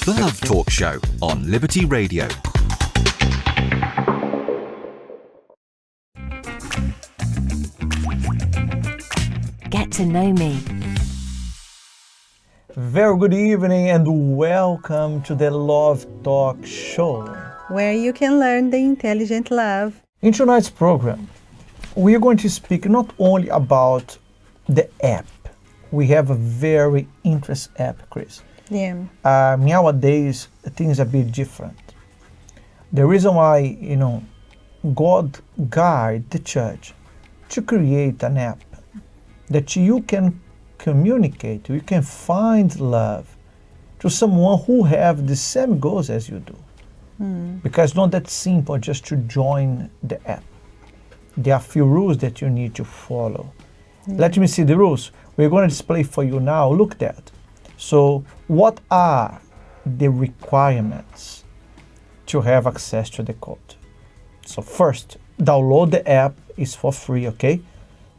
The Love Talk Show on Liberty Radio. Get to know me. Very good evening and welcome to the Love Talk Show, where you can learn the intelligent love. In tonight's program, we are going to speak not only about the app. We have a very interesting app, Chris. Yeah. Nowadays, things are a bit different. The reason why, God guide the church to create an app that you can communicate, you can find love to someone who have the same goals as you do. Because it's not that simple just to join the app. There are a few rules that you need to follow. Let me see the rules. We're going to display for you now. Look at that. So what are the requirements to have access to the code? So first, download the app. It's for free, okay?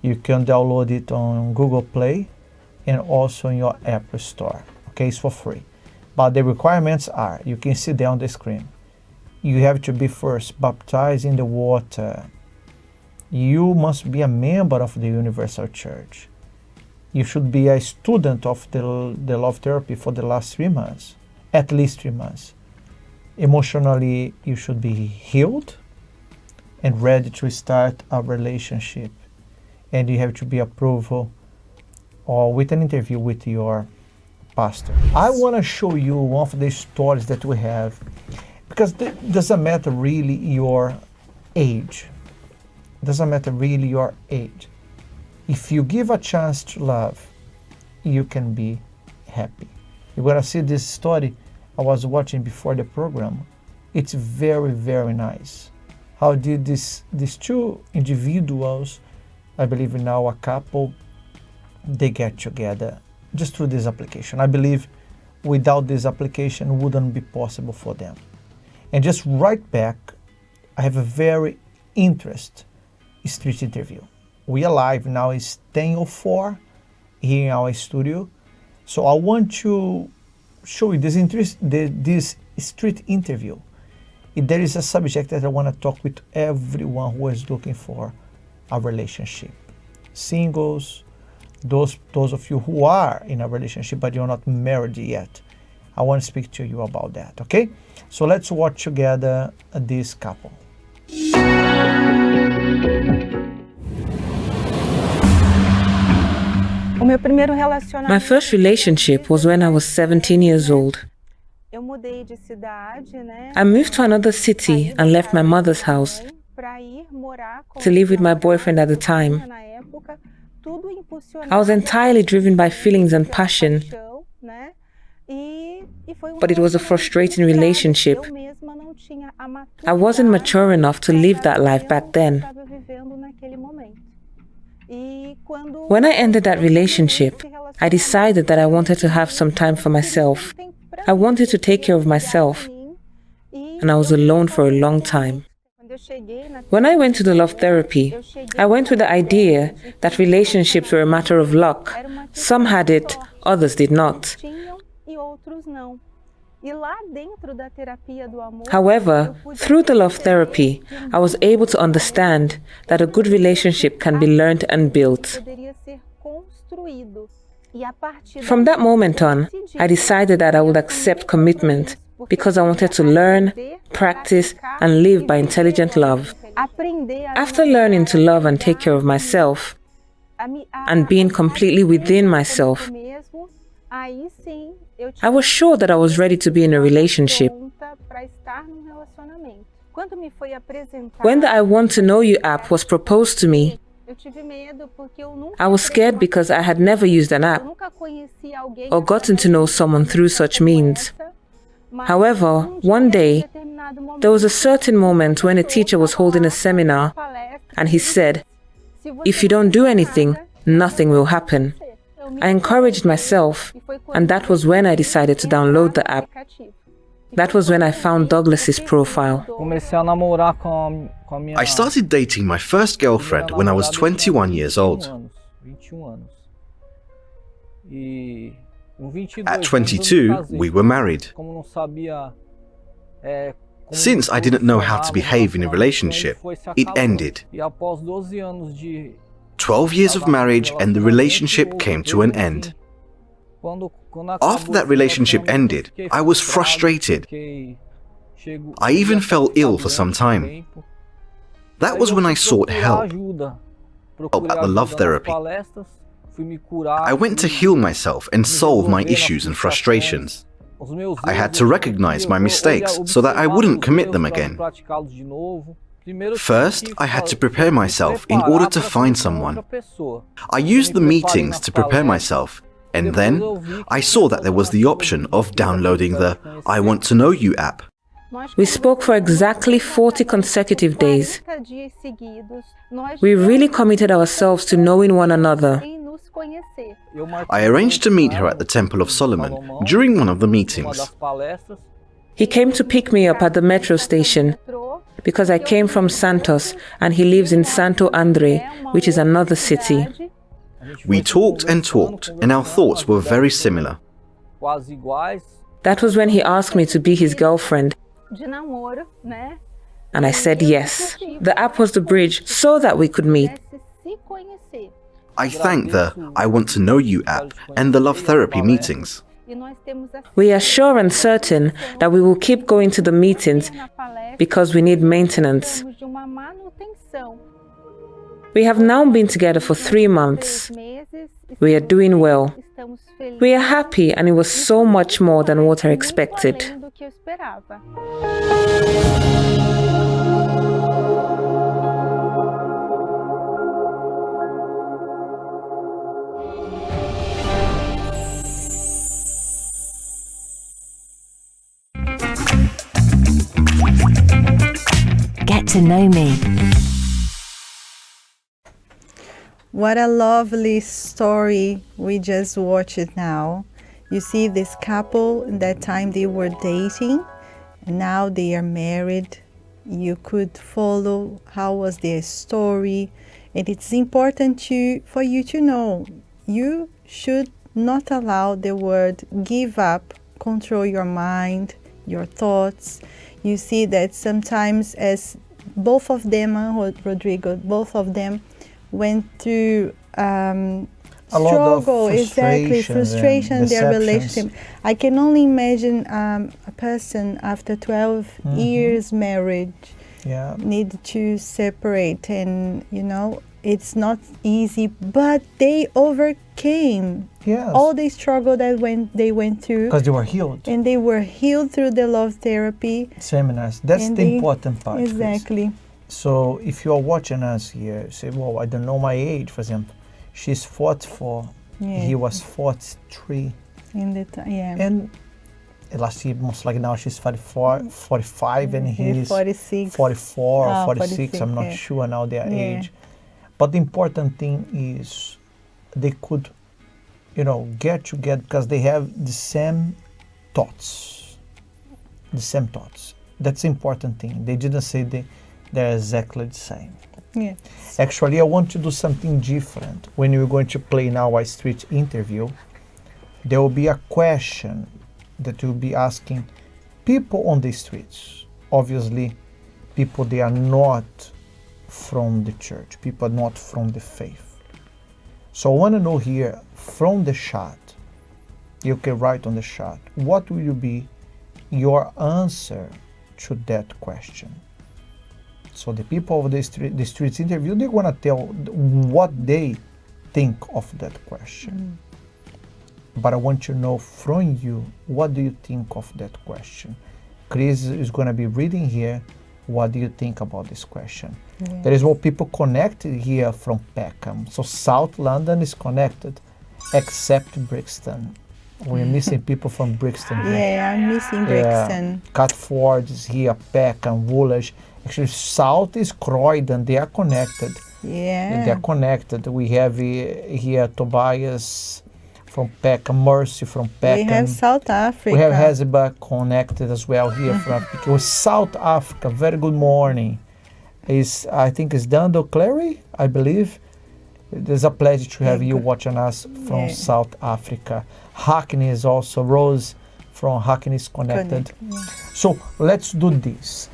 You can download it on Google Play and also in your App Store. Okay, it's for free. But the requirements are, you can see there on the screen. You have to be first baptized in the water. You must be a member of the Universal Church. You should be a student of the love therapy for the last 3 months, at least 3 months. Emotionally, you should be healed and ready to start a relationship. And you have to be approved or with an interview with your pastor. I want to show you one of the stories that we have, because it doesn't matter really your age. It doesn't matter really your age. If you give a chance to love, you can be happy. You're going to see this story I was watching before the program. It's very, very nice. How did these two individuals, I believe now a couple, they get together just through this application. I believe without this application it wouldn't be possible for them. And just right back, I have a very interesting street interview. We are live now, it's 10:04 here in our studio. So I want to show you this street interview. There is a subject that I want to talk with everyone who is looking for a relationship. Singles, those of you who are in a relationship but you're not married yet. I want to speak to you about that, okay? So let's watch together this couple. My first relationship was when I was 17 years old. I moved to another city and left my mother's house to live with my boyfriend at the time. I was entirely driven by feelings and passion, but it was a frustrating relationship. I wasn't mature enough to live that life back then. When I ended that relationship, I decided that I wanted to have some time for myself. I wanted to take care of myself, and I was alone for a long time. When I went to the love therapy, I went with the idea that relationships were a matter of luck. Some had it, others did not. However, through the love therapy, I was able to understand that a good relationship can be learned and built. From that moment on, I decided that I would accept commitment because I wanted to learn, practice, and live by intelligent love. After learning to love and take care of myself, and being completely within myself, I was sure that I was ready to be in a relationship. When the I Want to Know You app was proposed to me, I was scared because I had never used an app or gotten to know someone through such means. However, one day, there was a certain moment when a teacher was holding a seminar and he said, "If you don't do anything, nothing will happen." I encouraged myself, and that was when I decided to download the app. That was when I found Douglas's profile. I started dating my first girlfriend when I was 21 years old. At 22, we were married. Since I didn't know how to behave in a relationship, it ended. 12 years of marriage and the relationship came to an end. After that relationship ended, I was frustrated. I even fell ill for some time. That was when I sought help at the love therapy. I went to heal myself and solve my issues and frustrations. I had to recognize my mistakes so that I wouldn't commit them again. First, I had to prepare myself in order to find someone. I used the meetings to prepare myself, and then I saw that there was the option of downloading the I Want to Know You app. We spoke for exactly 40 consecutive days. We really committed ourselves to knowing one another. I arranged to meet her at the Temple of Solomon during one of the meetings. He came to pick me up at the metro station because I came from Santos and he lives in Santo André, which is another city. We talked and talked, and our thoughts were very similar. That was when he asked me to be his girlfriend. And I said yes. The app was the bridge so that we could meet. I thank the I Want to Know You app and the love therapy meetings. We are sure and certain that we will keep going to the meetings because we need maintenance. We have now been together for 3 months. We are doing well. We are happy, and it was so much more than what I expected. Get to know me. What a lovely story we just watched now. You see this couple, in that time they were dating, and now they are married. You could follow how was their story, and it's important for you to know you should not allow the word give up control your mind, your thoughts. You see that sometimes, as both of them, Rodrigo, both of them went through struggle, exactly, frustration in their relationship. I can only imagine a person after 12 years marriage need to separate, and it's not easy, but they overcame all the struggle that they went through because they were healed, and they were healed through the love therapy seminars. That's the important part. Exactly. Chris. So if you are watching us here, say, well, I don't know my age, for example. She's 44, he was 43. And last year, most likely now she's 44, 45, and he's 46. 44 or 46, I'm not sure now their age. But the important thing is they could, get together because they have the same thoughts. That's the important thing. They didn't say they're exactly the same. Actually, I want to do something different. When we're going to play now a street interview, there will be a question that we'll be asking people on the streets. Obviously, people they are not from the church, people not from the faith. So I want to know here from the chat, you can write on the chat, what will be your answer to that question? So the people of the streets interview, they're going to tell what they think of that question. But I want to know from you, what do you think of that question? Chris is going to be reading here. What do you think about this question? There is what people connected here from Peckham. So South London is connected, except Brixton. We're missing people from Brixton here. Yeah, I'm missing Brixton. Catford is here, Peckham, Woolwich. Actually, South is Croydon. They are connected. Yeah. They are connected. We have here Tobias from Peckham, Mercy from Peckham. We have South Africa. We have Hezbollah connected as well here from Africa. South Africa, very good morning. I think it's Dando Clary, I believe. It is a pleasure to have you watching us from South Africa. Hackney is also, Rose from Hackney is connected. So let's do this.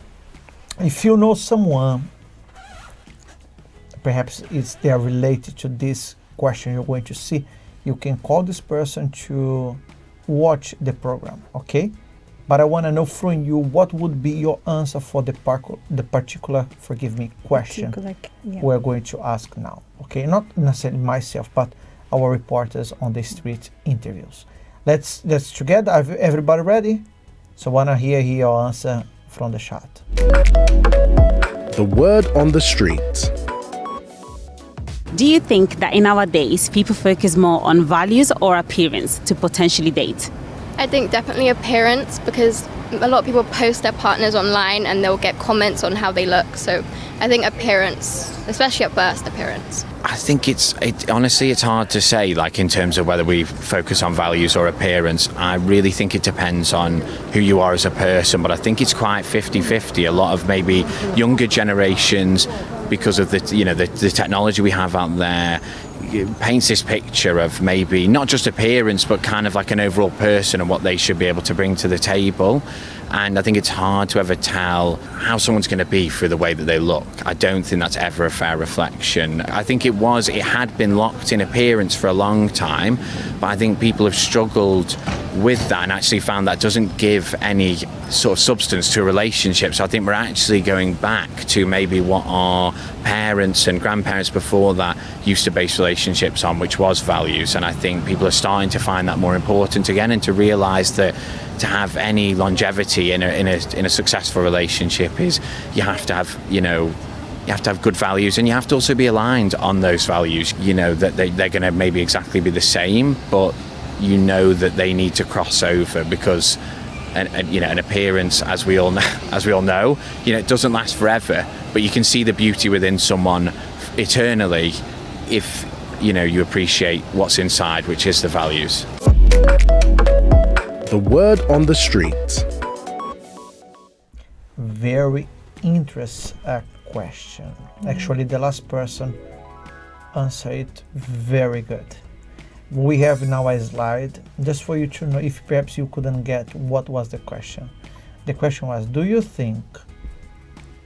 If you know someone, perhaps they are related to this question you're going to see, you can call this person to watch the program, okay? But I want to know from you, what would be your answer for the particular, question we're going to ask now, okay? Not necessarily myself, but our reporters on the street interviews. Let's together. Everybody ready? So I want to hear your answer from the chat. The word on the street. Do you think that in our days, people focus more on values or appearance to potentially date? I think definitely appearance, because a lot of people post their partners online and they'll get comments on how they look. So I think appearance, especially at first, appearance. I think honestly, it's hard to say, like, in terms of whether we focus on values or appearance. I really think it depends on who you are as a person, but I think it's quite 50-50. A lot of maybe younger generations, because of the technology we have out there, paints this picture of maybe not just appearance, but kind of like an overall person and what they should be able to bring to the table. And I think it's hard to ever tell how someone's going to be through the way that they look. I don't think that's ever a fair reflection. I think it had been locked in appearance for a long time, but I think people have struggled with that and actually found that doesn't give any sort of substance to a relationship. So I think we're actually going back to maybe what our parents and grandparents before that used to base relationships on, which was values. And I think people are starting to find that more important again, and to realise that to have any longevity in a successful relationship is you have to have good values, and you have to also be aligned on those values. That they're going to maybe exactly be the same, but that they need to cross over, because an appearance, as we all know, it doesn't last forever, but you can see the beauty within someone eternally if you appreciate what's inside, which is the values. The word on the street. Very interesting question. Actually, the last person answered it very good. We have now a slide just for you to know, if perhaps you couldn't get what was the question. The question was, do you think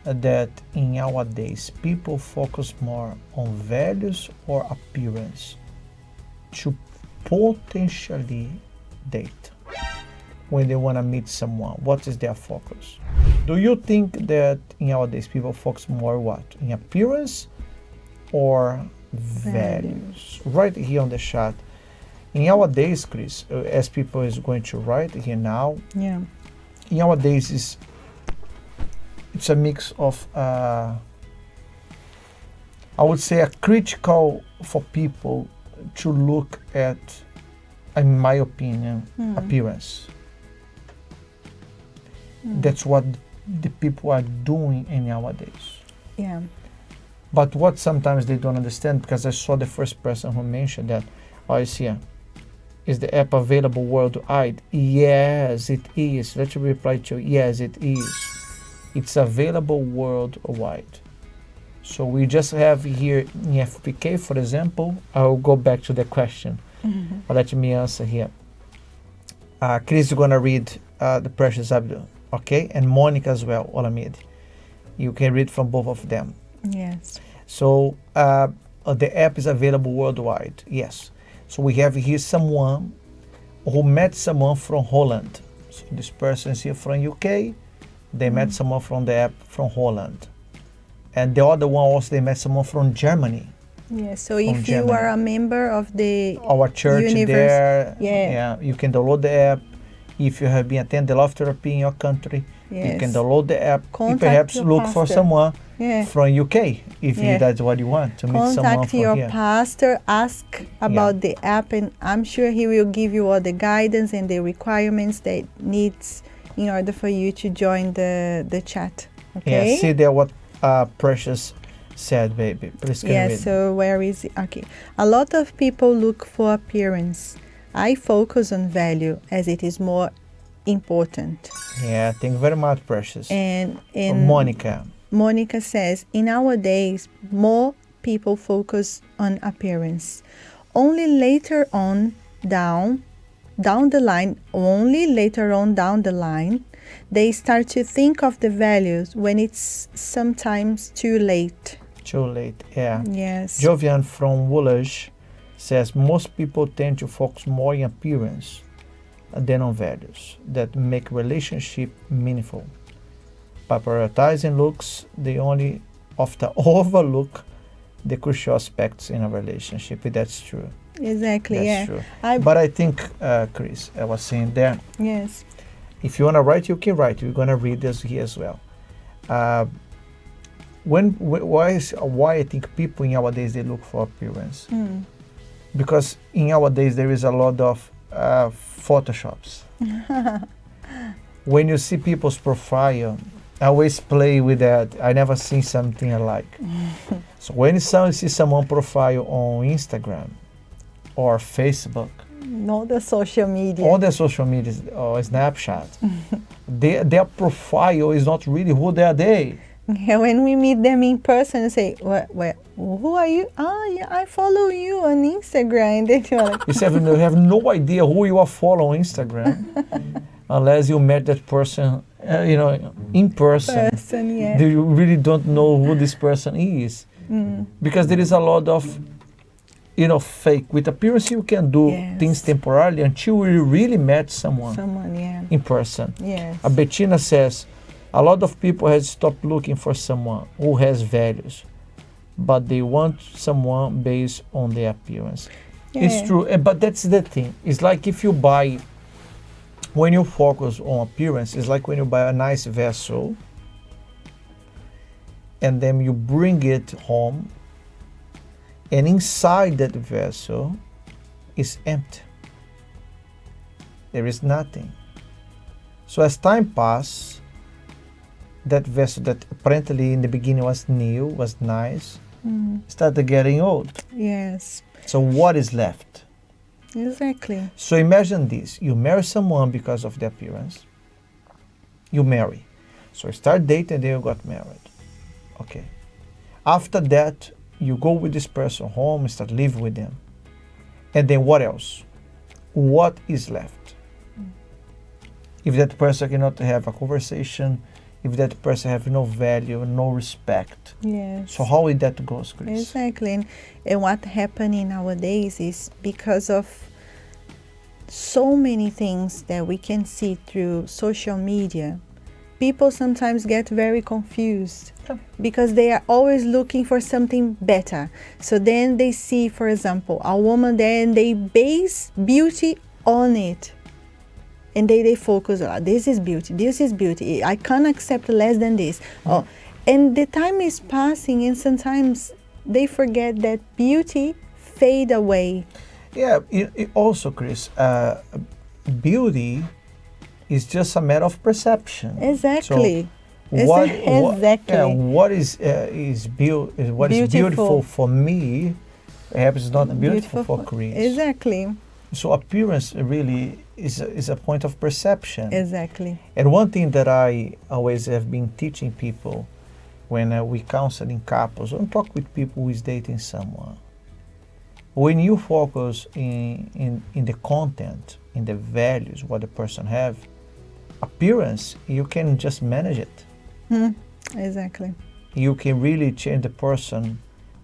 that in nowadays people focus more on values or appearance to potentially date when they want to meet someone? What is their focus? Do you think that nowadays people focus more what? In appearance or values? Right here on the chat. Nowadays, Chris, as people is going to write here now, nowadays it's a mix of, I would say, a critical for people to look at, in my opinion, appearance. That's what the people are doing in nowadays. Yeah. But what sometimes they don't understand, because I saw the first person who mentioned that, is the app available worldwide? Yes, it is. Let's reply to yes, it is. It's available worldwide. So we just have here in FPK, for example. I'll go back to the question. Let me answer here. Chris is going to read the Precious Abdul, okay? And Monica as well, Olamide. You can read from both of them. Yes. So the app is available worldwide, yes. So we have here someone who met someone from Holland. So this person is here from UK. They met someone from the app from Holland. And the other one also, they met someone from Germany. Yeah, so if you are a member of our church there, you can download the app. If you have been attending the Love Therapy in your country, you can download the app. And perhaps look for someone from UK if that's what you want to meet someone from here. Contact your pastor, ask about the app, and I'm sure he will give you all the guidance and the requirements that needs in order for you to join the chat. Okay? Yeah, see there what Precious said, baby. Please can read. So where is it? Okay. A lot of people look for appearance. I focus on value as it is more important. Yeah, thank you very much, Precious. And Monica says, in nowadays, more people focus on appearance. Only later on down the line, they start to think of the values when it's sometimes too late. Too late, yeah. Yes. Jovian from Woolwich says most people tend to focus more on appearance than on values that make relationship meaningful. By prioritizing looks, they only often overlook the crucial aspects in a relationship. That's true. Exactly, That's yeah. true. I- But I think, Chris, I was saying there, Yes. if you want to write, you can write. We're going to read this here as well. Why I think people nowadays, they look for appearance? Because in nowadays, there is a lot of Photoshops. When you see people's profile, I always play with that. I never seen something alike. So when you see someone profile on Instagram or Facebook, Not the social media. all the social media or Snapchat, their profile is not really who they are. Yeah, when we meet them in person, you say, who are you? Oh, yeah, I follow you on Instagram. And then you're like, You have no idea who you are following on Instagram unless you met that person, in person. yeah. You really don't know who this person is. Because there is a lot of, fake. With appearance, you can do Yes. things temporarily until you really met someone Yeah. in person. Yes. Bettina says, a lot of people have stopped looking for someone who has values, but they want someone based on their appearance. It's Yeah. true, but that's the thing. It's like if you buy, when you focus on appearance, it's like when you buy a nice vessel and then you bring it home, and inside that vessel is empty. There is nothing. So as time passes, that vessel that apparently in the beginning was new, was nice, started getting old. Yes. So what is left? Exactly. So imagine this. You marry someone because of the appearance. You marry. So you start dating, then you got married. Okay. After that, you go with this person home, start living with them. And then what else? What is left? If that person cannot have a conversation, if that person have no value, no respect. Yes. So how is that goes, Chris? Exactly. And what happening nowadays is because of so many things that we can see through social media, people sometimes get very confused because they are always looking for something better. So then they see, for example, a woman there and they base beauty on it. And they focus on, this is beauty, I can't accept less than this. Oh, and the time is passing and sometimes they forget that beauty fade away. Yeah, it also, Chris, beauty is just a matter of perception. Exactly. So what is beautiful for me, perhaps is not beautiful for Chris. Exactly. So appearance really is a point of perception. Exactly. And one thing that I always have been teaching people when we counseling couples and talk with people who is dating someone, when you focus in the content, in the values, what the person have, appearance, you can just manage it. Exactly. You can really change the person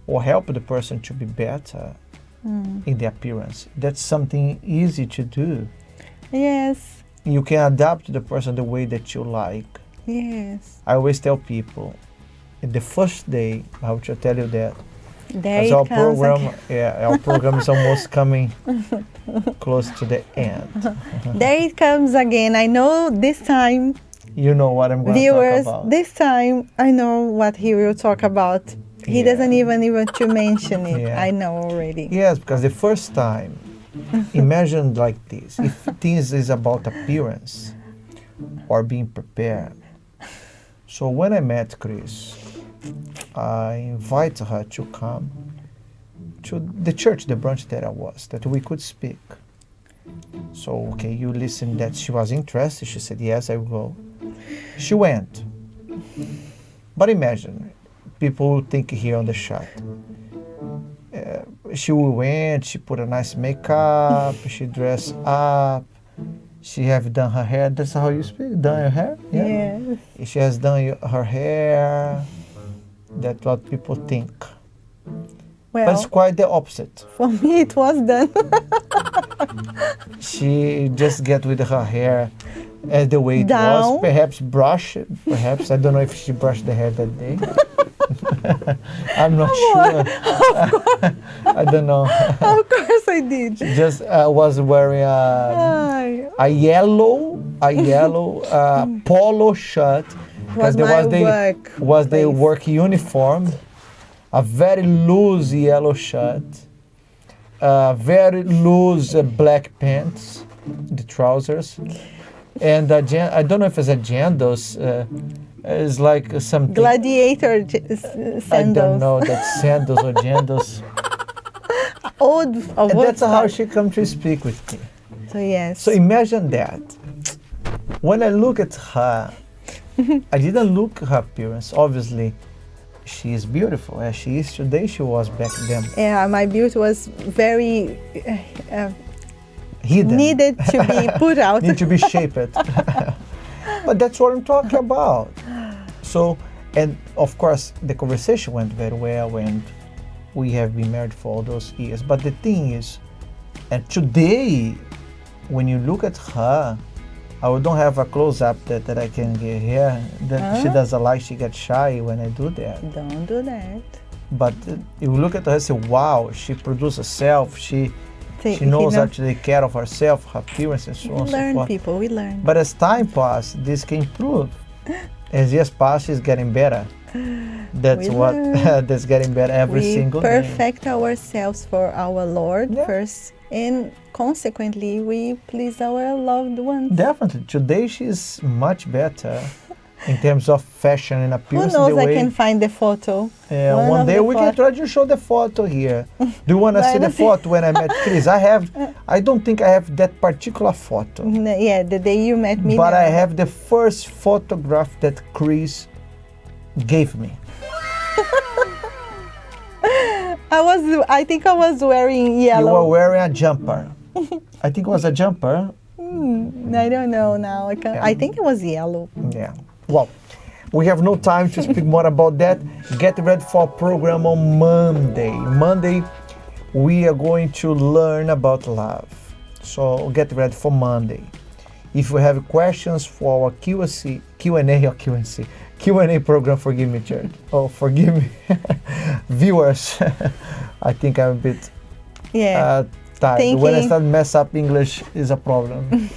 or help the person to be better in the appearance. That's something easy to do. Yes. You can adapt to the person the way that you like. Yes. I always tell people, the first day, I have to tell you that, There as it our comes program, again. our program is almost coming close to the end. There it comes again. I know this time, You know what I'm going to viewers, talk about. this time I know what he will talk about. He doesn't even to mention it. Yeah. I know already. Yes, because the first time, imagine like this. If things is about appearance or being prepared. So when I met Chris, I invited her to come to the church, the branch that I was, that we could speak. So, okay, you listened that she was interested. She said, yes, I will go. She went. But imagine, people think here on the shot, she went, she put a nice makeup, she dressed up, she have done her hair. That's how you speak? Done your hair? Yeah. She has done her hair. That's what people think. Well, but it's quite the opposite. For me, it was done. She just get with her hair the way it was. Perhaps brush. Perhaps I don't know if she brushed the hair that day. I'm not sure. I don't know. Of course I did. She just was wearing a yellow polo shirt because was the work uniform. A very loose yellow shirt, very loose black pants, the trousers, and I don't know if it's a Jandos. It's like some gladiator sandals. I don't know, that's sandals or Jandos. And that's how she comes to speak with me. So yes. So imagine that. When I look at her, I didn't look at her appearance, obviously. She is beautiful as she is today. She was back then. Yeah, my beauty was very hidden. Needed to be put out. Need to be shaped. But that's what I'm talking about. So, and of course, the conversation went very well, and we have been married for all those years. But the thing is, and today, when you look at her, I don't have a close-up that I can get here. That she doesn't like, she gets shy when I do that. Don't do that. But you look at her and say, wow, she produces herself, she knows how to take care of herself, her appearance and so on and so forth. We learn. But as time passes, this can improve. As years pass, she's getting better. That's that's getting better every single day. We perfect ourselves for our Lord first, and consequently, we please our loved ones. Definitely. Today, she's much better in terms of fashion and appearance. Who knows, I can find the photo. Yeah, one day we can try to show the photo here. Do you want to see the photo when I met Chris? I don't think I have that particular photo. Yeah, the day you met me. But I have the first photograph that Chris gave me. I think I was wearing yellow. You were wearing a jumper. I think it was a jumper. I don't know now. I think it was yellow. Yeah. Well, we have no time to speak more about that. Get ready for our program on Monday. Monday, we are going to learn about love. So get ready for Monday. If you have questions for our Q&A program, forgive me, church. Oh, forgive me, viewers. I think I'm a bit tired. When I start mess up, English is a problem.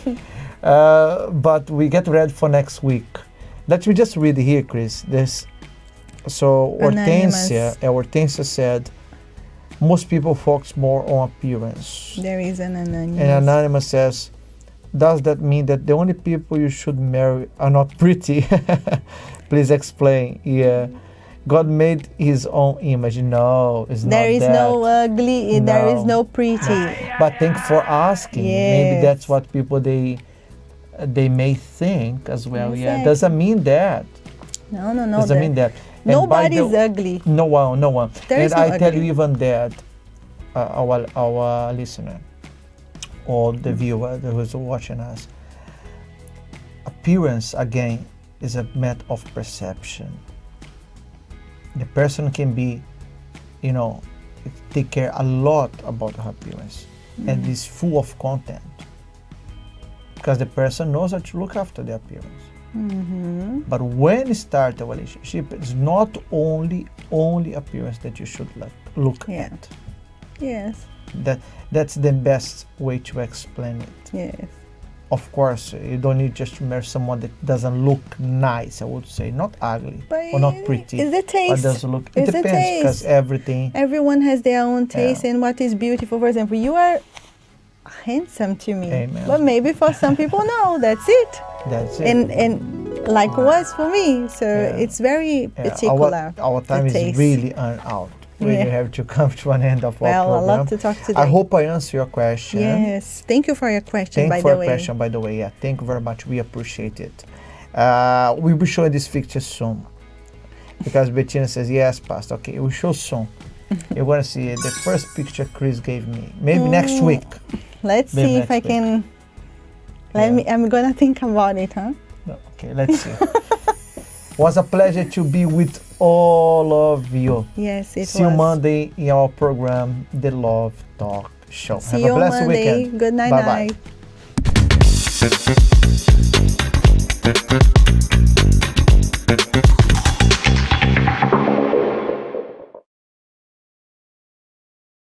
But we get ready for next week. Let me just read here, Chris. Hortensia said, most people focus more on appearance. There is an Anonymous. And Anonymous says, does that mean that the only people you should marry are not pretty? Please explain. Yeah. God made his own image. No, it's not that. There is no ugly, there is no pretty. But thank you for asking. Yes. Maybe that's what people, they may think as well. Exactly. Yeah, doesn't mean that. No. Doesn't mean that. Nobody's ugly. No one. There's and no I tell you even that, our listener, or the viewer who's watching us, appearance, again, is a matter of perception. The person can be, take care a lot about her appearance and is full of content because the person knows how to look after the appearance. Mm-hmm. But when you start a relationship, it's not only appearance that you should look at. Yes. That's the best way to explain it. Yes. Of course, you don't need just to marry someone that doesn't look nice, I would say. Not ugly or not pretty. It's the taste. But doesn't look. It depends because everyone has their own taste and what is beautiful. For example, you are handsome to me. Amen. But maybe for some people, no, that's it. That's it. And like it was for me. So it's very particular. Our time is really out. We have to come to an end of our program. Well, I love to talk today. I hope I answer your question. Yes. Thank you for your question, by the way. Thank you for your question, by the way. Yeah, thank you very much. We appreciate it. We'll be showing this picture soon. Because Bettina says, yes, Pastor. Okay, we'll show soon. You're going to see the first picture Chris gave me. Maybe next week. Let's Maybe see if next I week. can. Yeah. I'm gonna think about it, huh? Okay, let's see. Was a pleasure to be with all of you. Yes, it See you was. Monday in our program, The Love Talk Show. See Have you a blessed Monday. weekend. Good night, Bye-bye. night.